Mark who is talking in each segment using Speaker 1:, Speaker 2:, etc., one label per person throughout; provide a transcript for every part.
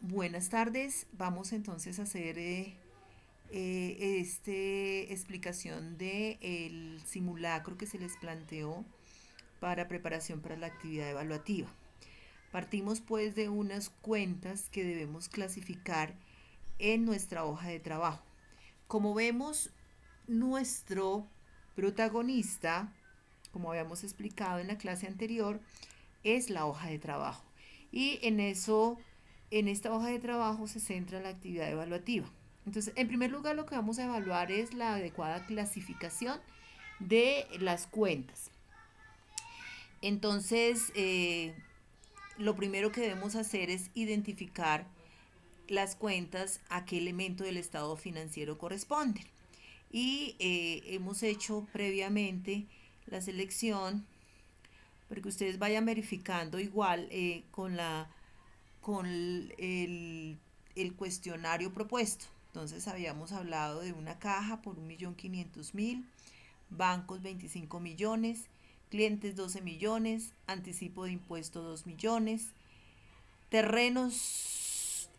Speaker 1: Buenas tardes. Vamos entonces a hacer explicación de el simulacro que se les planteó para preparación para la actividad evaluativa. Partimos pues de unas cuentas que debemos clasificar en nuestra hoja de trabajo. Como vemos, nuestro protagonista, como habíamos explicado en la clase anterior, es la hoja de trabajo. Y en esta hoja de trabajo se centra la actividad evaluativa. Entonces, en primer lugar, lo que vamos a evaluar es la adecuada clasificación de las cuentas. Entonces, lo primero que debemos hacer es identificar las cuentas a qué elemento del estado financiero corresponden. Y hemos hecho previamente la selección para que ustedes vayan verificando igual con el cuestionario propuesto. Entonces habíamos hablado de una caja por 1.500.000, bancos 25 millones, clientes 12 millones, anticipo de impuesto 2 millones, terrenos,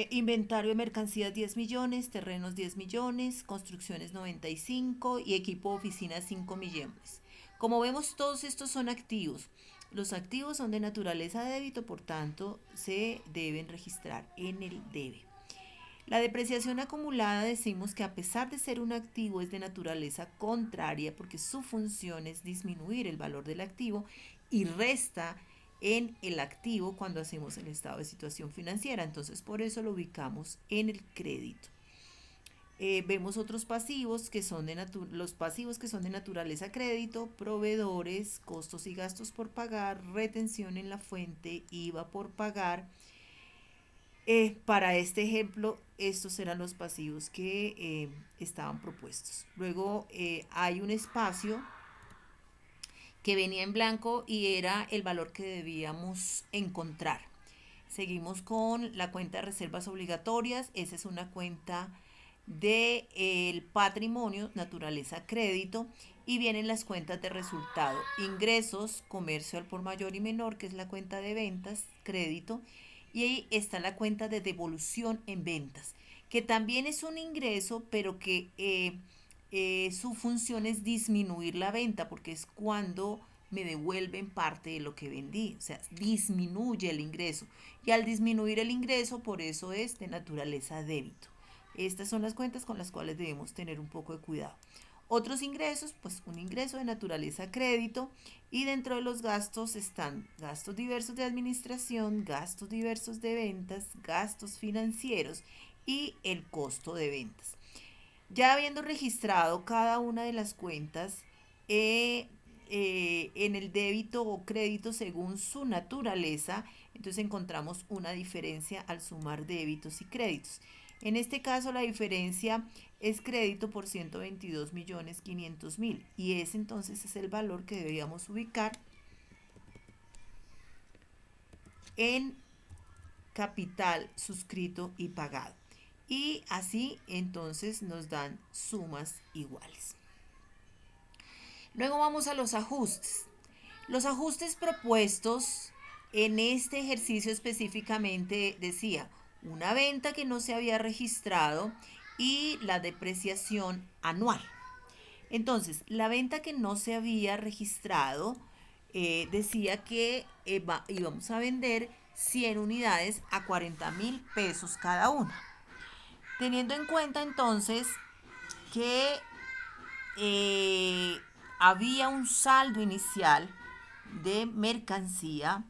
Speaker 1: inventario de mercancías 10 millones, terrenos 10 millones, construcciones 95 y equipo de oficina 5 millones. Como vemos, todos estos son activos. Los activos son de naturaleza débito, por tanto, se deben registrar en el debe. La depreciación acumulada decimos que a pesar de ser un activo es de naturaleza contraria porque su función es disminuir el valor del activo y resta en el activo cuando hacemos el estado de situación financiera. Entonces por eso lo ubicamos en el crédito. Vemos otros pasivos que son los pasivos que son de naturaleza crédito, proveedores, costos y gastos por pagar, retención en la fuente, IVA por pagar. Para este ejemplo, estos eran los pasivos que estaban propuestos. Luego hay un espacio que venía en blanco y era el valor que debíamos encontrar. Seguimos con la cuenta de reservas obligatorias. Esa es una cuenta del patrimonio, naturaleza crédito, y vienen las cuentas de resultado, ingresos, comercio al por mayor y menor, que es la cuenta de ventas, crédito, y ahí está la cuenta de devolución en ventas, que también es un ingreso, pero que su función es disminuir la venta, porque es cuando me devuelven parte de lo que vendí, o sea, disminuye el ingreso. Y al disminuir el ingreso, por eso es de naturaleza débito. Estas son las cuentas con las cuales debemos tener un poco de cuidado. Otros ingresos, pues un ingreso de naturaleza crédito, y dentro de los gastos están gastos diversos de administración, gastos diversos de ventas, gastos financieros y el costo de ventas. Ya habiendo registrado cada una de las cuentas en el débito o crédito según su naturaleza, entonces encontramos una diferencia al sumar débitos y créditos. En este caso la diferencia es crédito por 122.500.000 y ese entonces es el valor que debíamos ubicar en capital suscrito y pagado. Y así entonces nos dan sumas iguales. Luego vamos a los ajustes. Los ajustes propuestos en este ejercicio específicamente decía una venta que no se había registrado y la depreciación anual. Entonces, la venta que no se había registrado decía que íbamos a vender 100 unidades a 40.000 pesos cada una. Teniendo en cuenta entonces que eh, había un saldo inicial de mercancía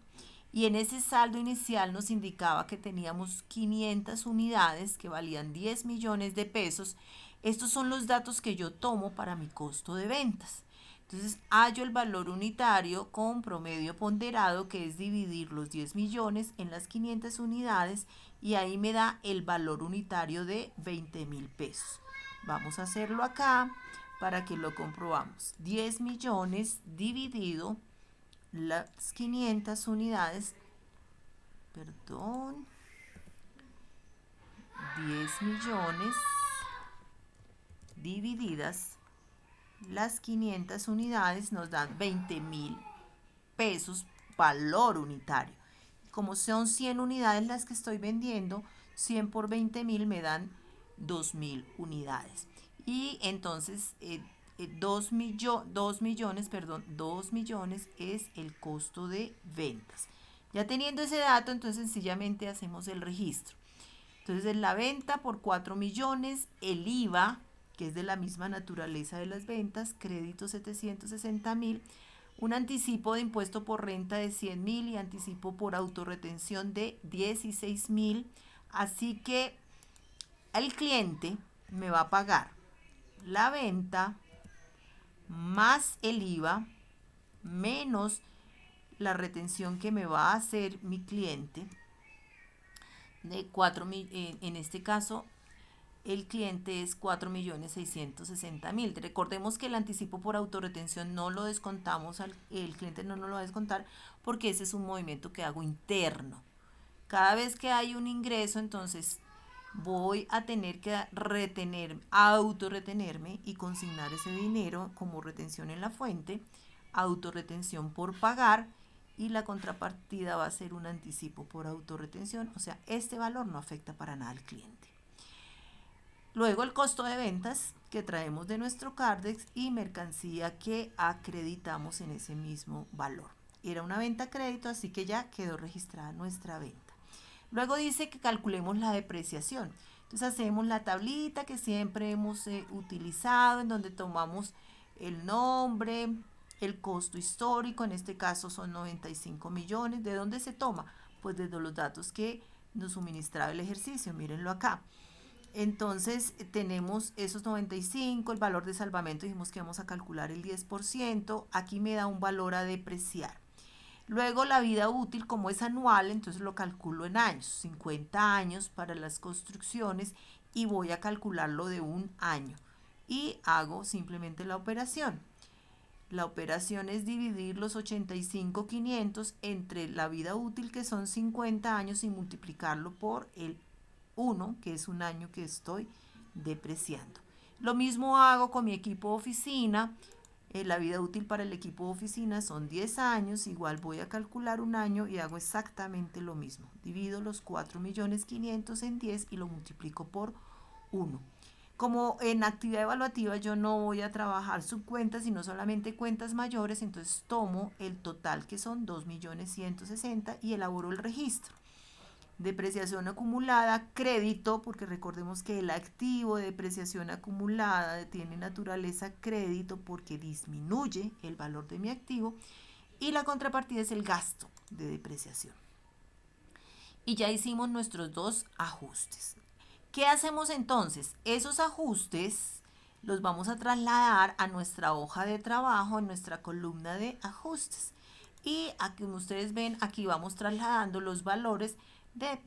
Speaker 1: y en ese saldo inicial nos indicaba que teníamos 500 unidades que valían 10 millones de pesos. Estos son los datos que yo tomo para mi costo de ventas. Entonces hallo el valor unitario con promedio ponderado, que es dividir los 10 millones en las 500 unidades, y ahí me da el valor unitario de 20.000 pesos. Vamos a hacerlo acá para que lo comprobamos. 10 millones dividido las 500 unidades, perdón, 10 millones divididas las 500 unidades nos dan 20.000 pesos valor unitario. como son 100 unidades las que estoy vendiendo, 100 por 20.000 me dan 2.000 unidades. Y entonces 2 millones, perdón, 2 millones es el costo de ventas. Ya teniendo ese dato, entonces sencillamente hacemos el registro. Entonces la venta por 4 millones, el IVA, que es de la misma naturaleza de las ventas, crédito 760.000, un anticipo de impuesto por renta de 100.000 y anticipo por autorretención de 16.000. Así que el cliente me va a pagar la venta más el IVA menos la retención que me va a hacer mi cliente de 4.000, en este caso el cliente es 4.660.000. Recordemos que el anticipo por autorretención no lo descontamos, el cliente no nos lo va a descontar porque ese es un movimiento que hago interno. Cada vez que hay un ingreso, entonces voy a tener que autorretenerme y consignar ese dinero como retención en la fuente, autorretención por pagar, y la contrapartida va a ser un anticipo por autorretención, o sea, este valor no afecta para nada al cliente. Luego el costo de ventas que traemos de nuestro Cardex y mercancía que acreditamos en ese mismo valor. Era una venta a crédito, así que ya quedó registrada nuestra venta. Luego dice que calculemos la depreciación. Entonces hacemos la tablita que siempre hemos utilizado, en donde tomamos el nombre, el costo histórico, en este caso son 95 millones. ¿De dónde se toma? Pues desde los datos que nos suministraba el ejercicio, mírenlo acá. Entonces tenemos esos 95, el valor de salvamento dijimos que vamos a calcular el 10%, aquí me da un valor a depreciar. Luego la vida útil, como es anual, entonces lo calculo en años, 50 años para las construcciones, y voy a calcularlo de un año. Y hago simplemente la operación. La operación es dividir los 85.500 entre la vida útil, que son 50 años, y multiplicarlo por el 1, que es un año que estoy depreciando. Lo mismo hago con mi equipo de oficina. La vida útil para el equipo de oficina son 10 años, igual voy a calcular un año y hago exactamente lo mismo. Divido los 4.500.000 en 10 y lo multiplico por 1. Como en actividad evaluativa yo no voy a trabajar subcuentas, sino solamente cuentas mayores, entonces tomo el total, que son 2.160.000, y elaboro el registro. Depreciación acumulada, crédito, porque recordemos que el activo de depreciación acumulada tiene naturaleza crédito porque disminuye el valor de mi activo, y la contrapartida es el gasto de depreciación. Y ya hicimos nuestros dos ajustes. ¿Qué hacemos entonces? Esos ajustes los vamos a trasladar a nuestra hoja de trabajo, en nuestra columna de ajustes. Y aquí, como ustedes ven, aquí vamos trasladando los valores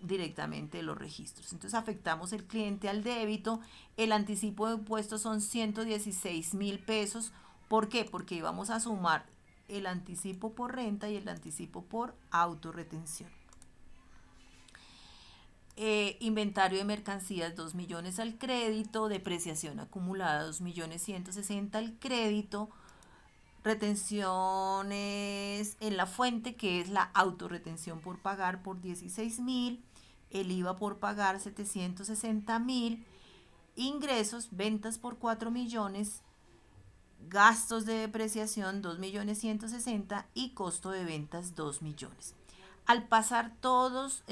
Speaker 1: directamente de los registros. Entonces afectamos el cliente al débito. El anticipo de impuestos son 116.000 pesos. ¿Por qué? Porque íbamos a sumar el anticipo por renta y el anticipo por autorretención. Inventario de mercancías 2 millones al crédito, depreciación acumulada 2.160.000 al crédito, retenciones en la fuente, que es la autorretención por pagar, por 16.000, el IVA por pagar 760.000, ingresos, ventas por 4 millones, gastos de depreciación 2.160.000 y costo de ventas 2 millones. Al pasar todos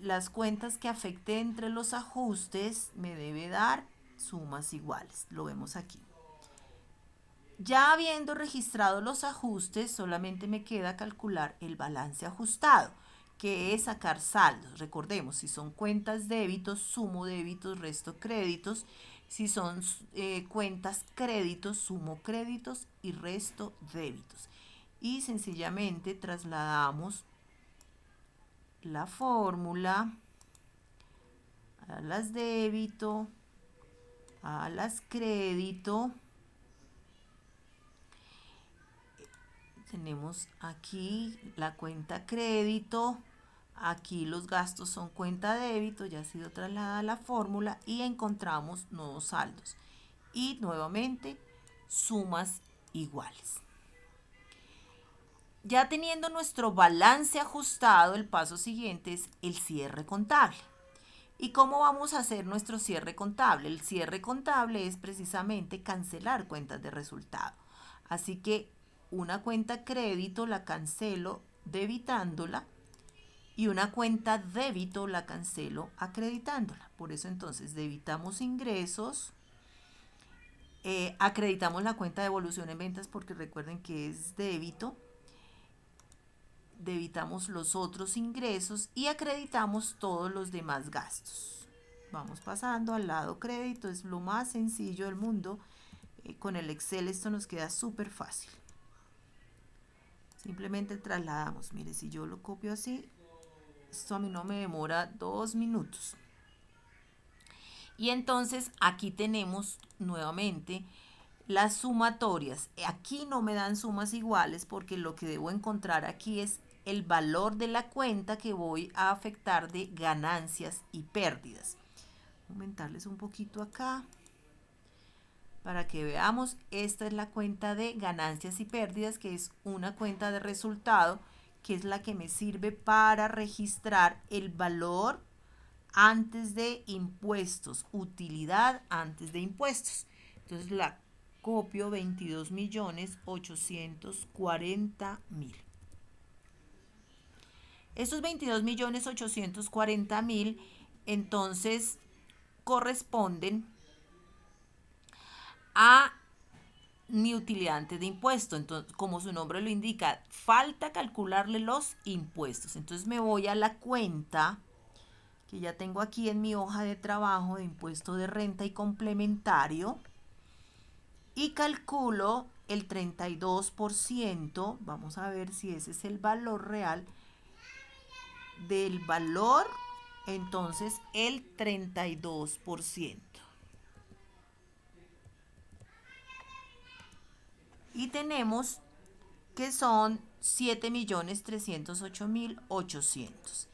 Speaker 1: las cuentas que afecté entre los ajustes, me debe dar sumas iguales. Lo vemos aquí. Ya habiendo registrado los ajustes, solamente me queda calcular el balance ajustado, que es sacar saldos. Recordemos, si son cuentas débitos, sumo débitos, resto créditos. Si son cuentas créditos, sumo créditos y resto débitos. Y sencillamente trasladamos la fórmula a las débito, a las crédito. Tenemos aquí la cuenta crédito, aquí los gastos son cuenta débito, ya ha sido trasladada la fórmula y encontramos nuevos saldos. Y nuevamente sumas iguales. Ya teniendo nuestro balance ajustado, el paso siguiente es el cierre contable. ¿Y cómo vamos a hacer nuestro cierre contable? El cierre contable es precisamente cancelar cuentas de resultado. Así que una cuenta crédito la cancelo debitándola y una cuenta débito la cancelo acreditándola. Por eso entonces debitamos ingresos, acreditamos la cuenta de evolución en ventas porque recuerden que es débito, debitamos los otros ingresos y acreditamos todos los demás gastos. Vamos pasando al lado crédito, es lo más sencillo del mundo. Con el Excel esto nos queda súper fácil. Simplemente trasladamos. Mire, si yo lo copio así, esto a mí no me demora 2 minutos. Y entonces aquí tenemos nuevamente las sumatorias. Aquí no me dan sumas iguales porque lo que debo encontrar aquí es el valor de la cuenta que voy a afectar de ganancias y pérdidas. Voy a aumentarles un poquito acá para que veamos. Esta es la cuenta de ganancias y pérdidas, que es una cuenta de resultado, que es la que me sirve para registrar el valor antes de impuestos, utilidad antes de impuestos. Entonces la copio 22.840.000. Estos 22.840.000 entonces corresponden a mi utilidad antes de impuesto. Entonces, como su nombre lo indica, falta calcularle los impuestos. Entonces me voy a la cuenta que ya tengo aquí en mi hoja de trabajo de impuesto de renta y complementario y calculo el 32%. Vamos a ver si ese es el valor real del valor. Entonces el 32%. Y tenemos que son 7.308.800.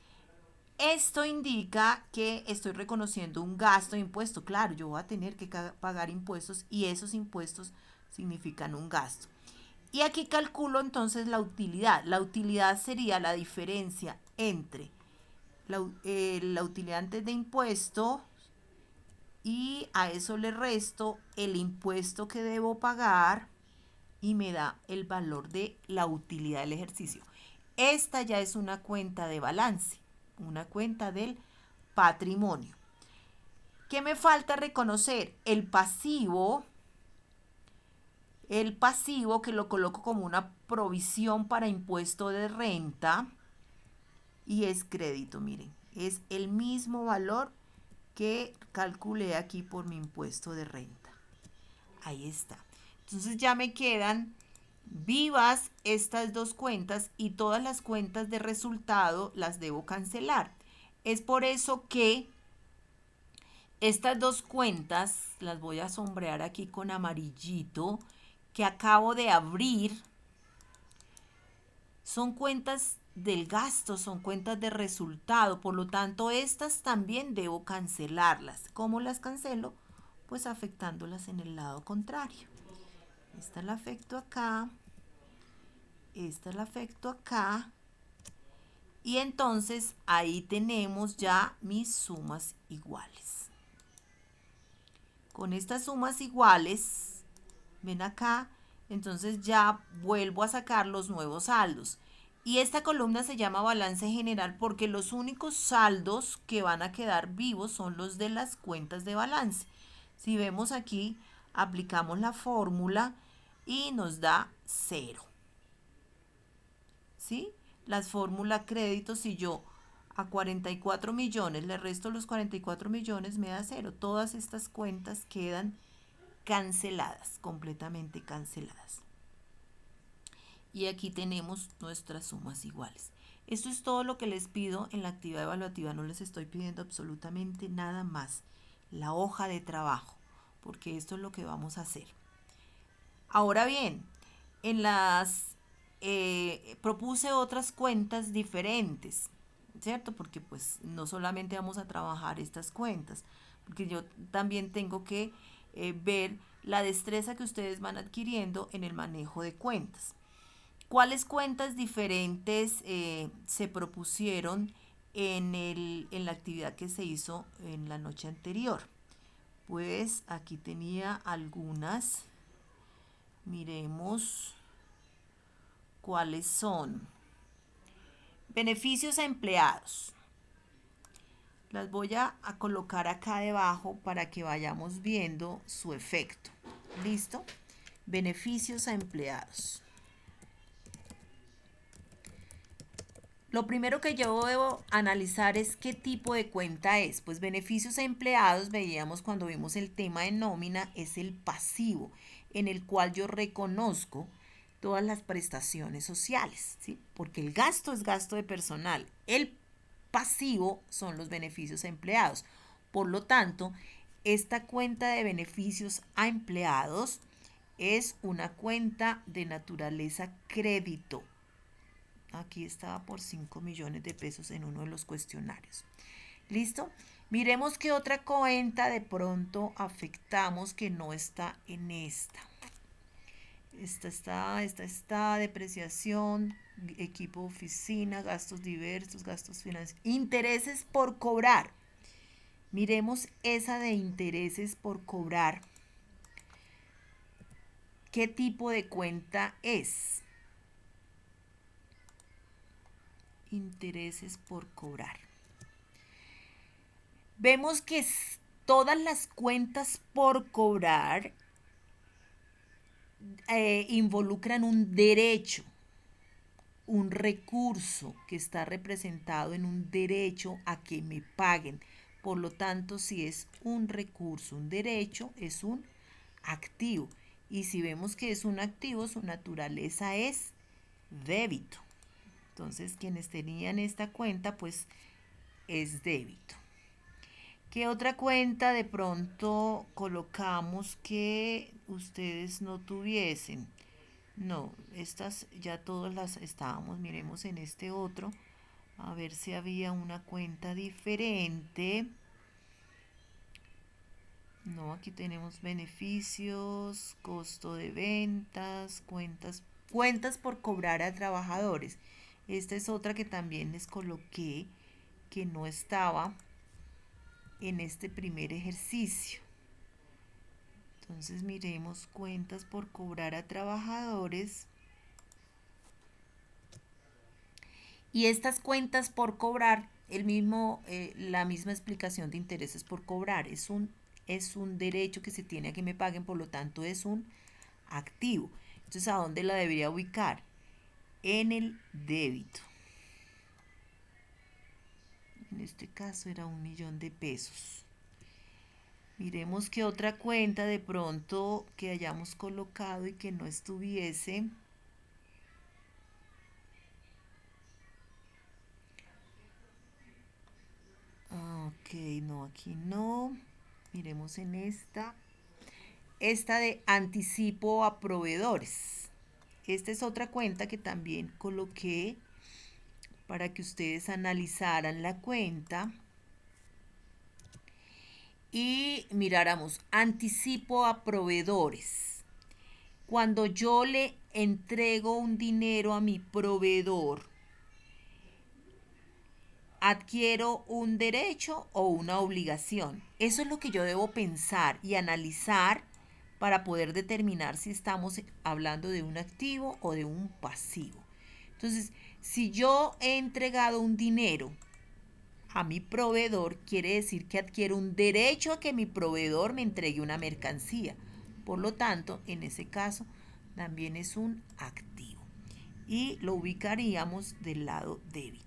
Speaker 1: Esto indica que estoy reconociendo un gasto de impuesto. Claro, yo voy a tener que pagar impuestos y esos impuestos significan un gasto. Y aquí calculo entonces la utilidad. La utilidad sería la diferencia entre la utilidad antes de impuesto y a eso le resto el impuesto que debo pagar y me da el valor de la utilidad del ejercicio. Esta ya es una cuenta de balance, una cuenta del patrimonio. ¿Qué me falta reconocer? El pasivo que lo coloco como una provisión para impuesto de renta y es crédito, miren, es el mismo valor que calculé aquí por mi impuesto de renta. Ahí está. Entonces ya me quedan vivas estas dos cuentas y todas las cuentas de resultado las debo cancelar. Es por eso que estas dos cuentas las voy a sombrear aquí con amarillito que acabo de abrir. Son cuentas del gasto, son cuentas de resultado, por lo tanto estas también debo cancelarlas. ¿Cómo las cancelo? Pues afectándolas en el lado contrario. Esta la afecto acá, esta la afecto acá y entonces ahí tenemos ya mis sumas iguales. Con estas sumas iguales, ven acá, entonces ya vuelvo a sacar los nuevos saldos. Y esta columna se llama balance general porque los únicos saldos que van a quedar vivos son los de las cuentas de balance. Si vemos aquí, aplicamos la fórmula y nos da 0. ¿Sí? Las fórmulas créditos, si yo a 44 millones le resto los 44 millones, me da 0. Todas estas cuentas quedan canceladas, completamente canceladas. Y aquí tenemos nuestras sumas iguales. Esto es todo lo que les pido en la actividad evaluativa. No les estoy pidiendo absolutamente nada más. La hoja de trabajo, porque esto es lo que vamos a hacer. Ahora bien, en las propuse otras cuentas diferentes, ¿cierto? Porque pues no solamente vamos a trabajar estas cuentas, porque yo también tengo que ver la destreza que ustedes van adquiriendo en el manejo de cuentas. ¿Cuáles cuentas diferentes se propusieron en la actividad que se hizo en la noche anterior? Pues aquí tenía algunas. Miremos cuáles son. Beneficios a empleados. Las voy a colocar acá debajo para que vayamos viendo su efecto. ¿Listo? Beneficios a empleados. Lo primero que yo debo analizar es qué tipo de cuenta es. Pues beneficios a empleados, veíamos cuando vimos el tema de nómina, es el pasivo, en el cual yo reconozco todas las prestaciones sociales, ¿sí? Porque el gasto es gasto de personal. El pasivo son los beneficios a empleados. Por lo tanto, esta cuenta de beneficios a empleados es una cuenta de naturaleza crédito. Aquí estaba por 5 millones de pesos en uno de los cuestionarios. ¿Listo? Miremos qué otra cuenta de pronto afectamos que no está en esta. Esta está, depreciación, equipo de oficina, gastos diversos, gastos financieros, intereses por cobrar. Miremos esa de intereses por cobrar. ¿Qué tipo de cuenta es? Intereses por cobrar. Vemos que todas las cuentas por cobrar involucran un derecho, un recurso que está representado en un derecho a que me paguen. Por lo tanto, si es un recurso, un derecho, es un activo. Y si vemos que es un activo, su naturaleza es débito. Entonces, quienes tenían esta cuenta, pues es débito. ¿Qué otra cuenta de pronto colocamos que ustedes no tuviesen? No, estas ya todas las estábamos. Miremos en este otro, a ver si había una cuenta diferente. No, aquí tenemos beneficios, costo de ventas, cuentas por cobrar a trabajadores. Esta es otra que también les coloqué que no estaba en este primer ejercicio. Entonces miremos cuentas por cobrar a trabajadores. Y estas cuentas por cobrar, la misma explicación de intereses por cobrar. Es un derecho que se tiene a que me paguen, por lo tanto es un activo. Entonces, ¿a dónde la debería ubicar? En el débito. En este caso era 1 millón de pesos. Miremos qué otra cuenta de pronto que hayamos colocado y que no estuviese. Ok, no, aquí no. Miremos en esta. Esta de anticipo a proveedores. Esta es otra cuenta que también coloqué para que ustedes analizaran la cuenta y miráramos anticipo a proveedores. Cuando yo le entrego un dinero a mi proveedor, ¿adquiero un derecho o una obligación? Eso es lo que yo debo pensar y analizar para poder determinar si estamos hablando de un activo o de un pasivo. Entonces, si yo he entregado un dinero a mi proveedor, quiere decir que adquiero un derecho a que mi proveedor me entregue una mercancía. Por lo tanto, en ese caso, también es un activo. Y lo ubicaríamos del lado débito.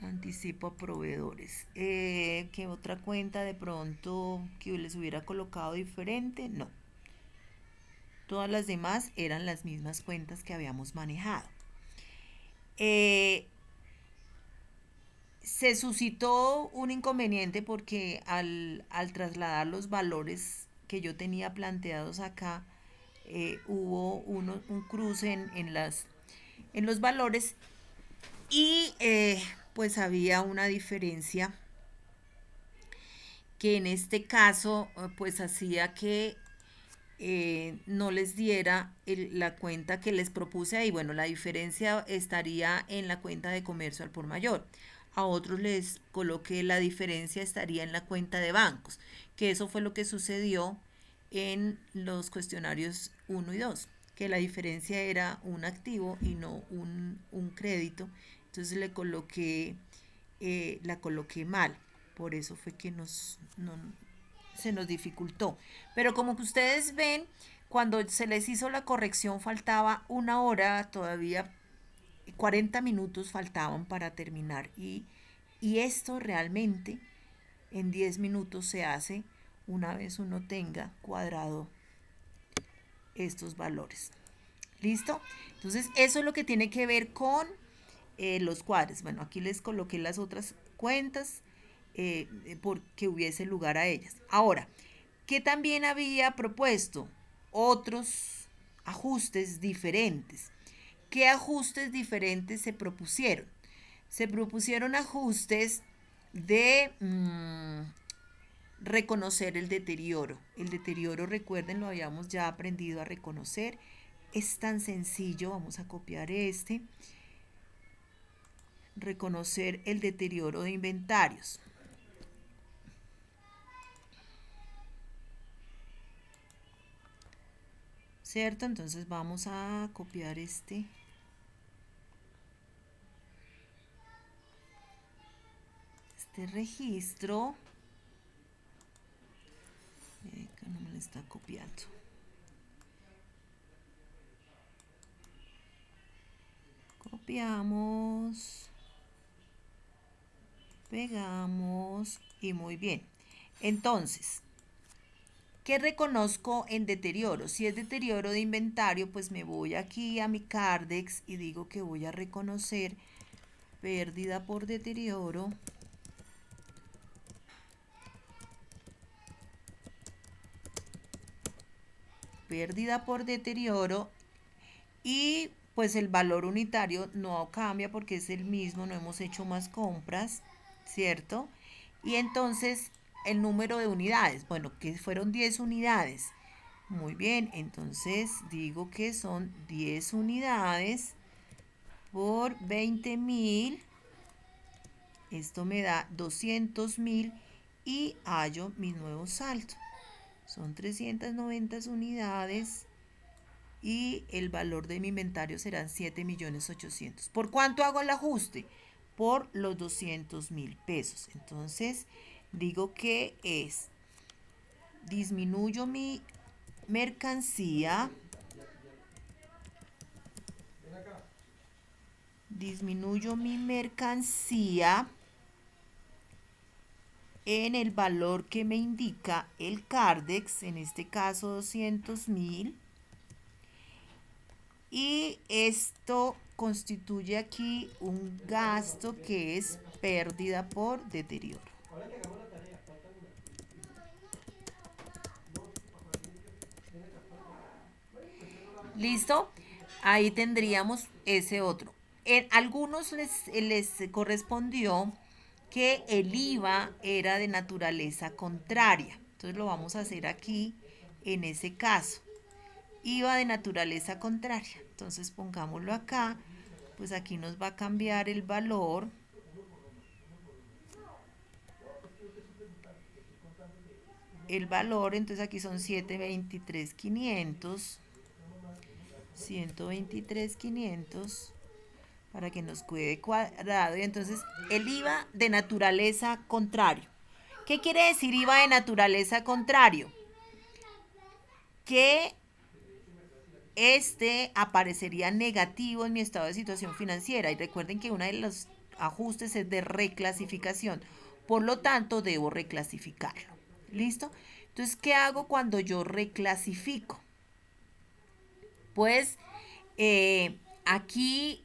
Speaker 1: Anticipo a proveedores. ¿Qué otra cuenta de pronto que les hubiera colocado diferente? No. Todas las demás eran las mismas cuentas que habíamos manejado. Se suscitó un inconveniente porque al trasladar los valores que yo tenía planteados acá, hubo un cruce en los valores y pues había una diferencia que en este caso pues hacía que no les diera la cuenta que les propuse ahí. Bueno, la diferencia estaría en la cuenta de comercio al por mayor. A otros les coloqué la diferencia estaría en la cuenta de bancos, que eso fue lo que sucedió en los cuestionarios 1 y 2, que la diferencia era un activo y no un crédito. Entonces la coloqué mal. Por eso fue que se nos dificultó. Pero como que ustedes ven, cuando se les hizo la corrección faltaba una hora, todavía 40 minutos faltaban para terminar. Y esto realmente en 10 minutos se hace una vez uno tenga cuadrado estos valores. ¿Listo? Entonces eso es lo que tiene que ver con los cuadros. Bueno, aquí les coloqué las otras cuentas porque hubiese lugar a ellas. Ahora, ¿qué también había propuesto? Otros ajustes diferentes. ¿Qué ajustes diferentes se propusieron? Se propusieron ajustes de reconocer el deterioro. El deterioro, recuerden, lo habíamos ya aprendido a reconocer. Es tan sencillo, vamos a copiar este. Reconocer el deterioro de inventarios. ¿Cierto? Entonces vamos a copiar este registro. Que no me lo está copiando. Copiamos, pegamos y muy bien. Entonces, ¿qué reconozco en deterioro? Si es deterioro de inventario, pues me voy aquí a mi Cardex y digo que voy a reconocer pérdida por deterioro. Pérdida por deterioro y pues el valor unitario no cambia porque es el mismo, no hemos hecho más compras, ¿cierto? Y entonces el número de unidades, bueno, que fueron 10 unidades. Muy bien, entonces digo que son 10 unidades por 20.000. Esto me da 200.000 y hallo mi nuevo saldo. Son 390 unidades y el valor de mi inventario serán 7.800.000. ¿Por cuánto hago el ajuste? Por los 200.000 pesos. Entonces digo que disminuyo mi mercancía, en el valor que me indica el Cardex, en este caso 200.000. Y esto constituye aquí un gasto que es pérdida por deterioro. ¿Listo? Ahí tendríamos ese otro. En algunos les correspondió que el IVA era de naturaleza contraria. Entonces lo vamos a hacer aquí en ese caso. IVA de naturaleza contraria. Entonces pongámoslo acá. Pues aquí nos va a cambiar el valor. Entonces aquí son 723.500. 123.500 para que nos quede cuadrado. Y entonces el IVA de naturaleza contrario. ¿Qué quiere decir IVA de naturaleza contrario? Que este aparecería negativo en mi estado de situación financiera. Y recuerden que uno de los ajustes es de reclasificación. Por lo tanto, debo reclasificarlo. ¿Listo? Entonces, ¿qué hago cuando yo reclasifico? Pues aquí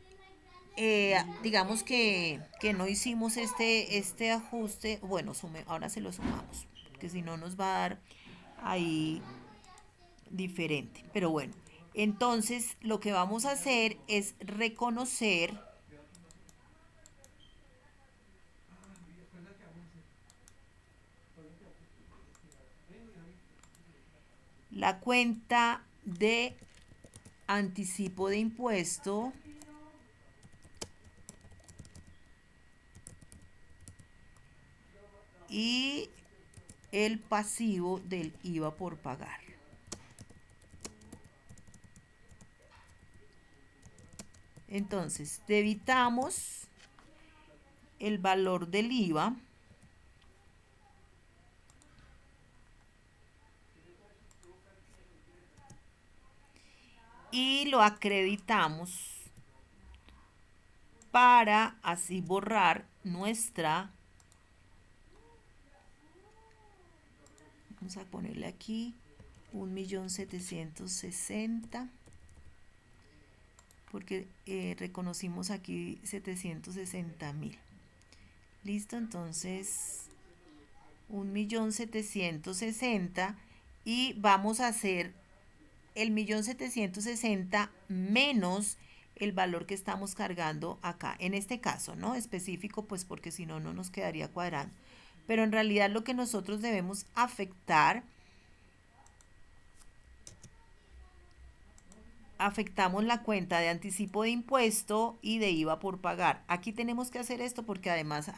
Speaker 1: digamos que no hicimos este ajuste. Bueno, ahora se lo sumamos, porque si no nos va a dar ahí diferente. Pero bueno, entonces lo que vamos a hacer es reconocer cuenta de anticipo de impuesto y el pasivo del IVA por pagar. Entonces, debitamos el valor del IVA y lo acreditamos para así borrar nuestra, vamos a ponerle aquí 1.760.000, porque reconocimos aquí 760.000. Listo, entonces 1.760.000 y vamos a hacer el 1.760.000 menos el valor que estamos cargando acá, en este caso, ¿no? Específico, pues porque si no, no nos quedaría cuadrando. Pero en realidad lo que nosotros debemos afectamos la cuenta de anticipo de impuesto y de IVA por pagar. Aquí tenemos que hacer esto porque además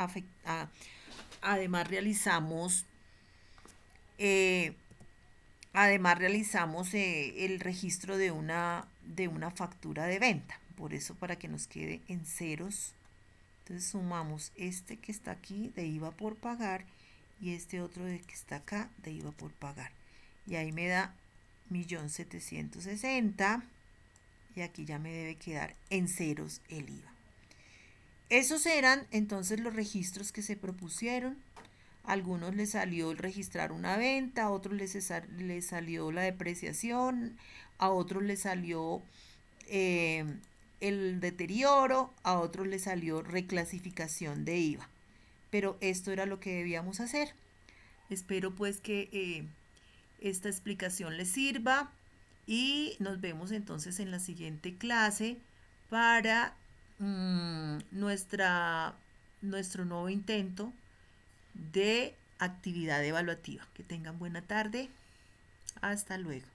Speaker 1: realizamos eh, el registro de una factura de venta. Por eso, para que nos quede en ceros. Entonces sumamos este que está aquí de IVA por pagar y este otro de que está acá de IVA por pagar. Y ahí me da 1.760.000 y aquí ya me debe quedar en ceros el IVA. Esos eran entonces los registros que se propusieron. A algunos les salió el registrar una venta, a otros les salió la depreciación, a otros les salió el deterioro, a otros les salió reclasificación de IVA. Pero esto era lo que debíamos hacer. Espero pues que esta explicación les sirva y nos vemos entonces en la siguiente clase para nuestro nuevo intento de actividad evaluativa. Que tengan buena tarde. Hasta luego.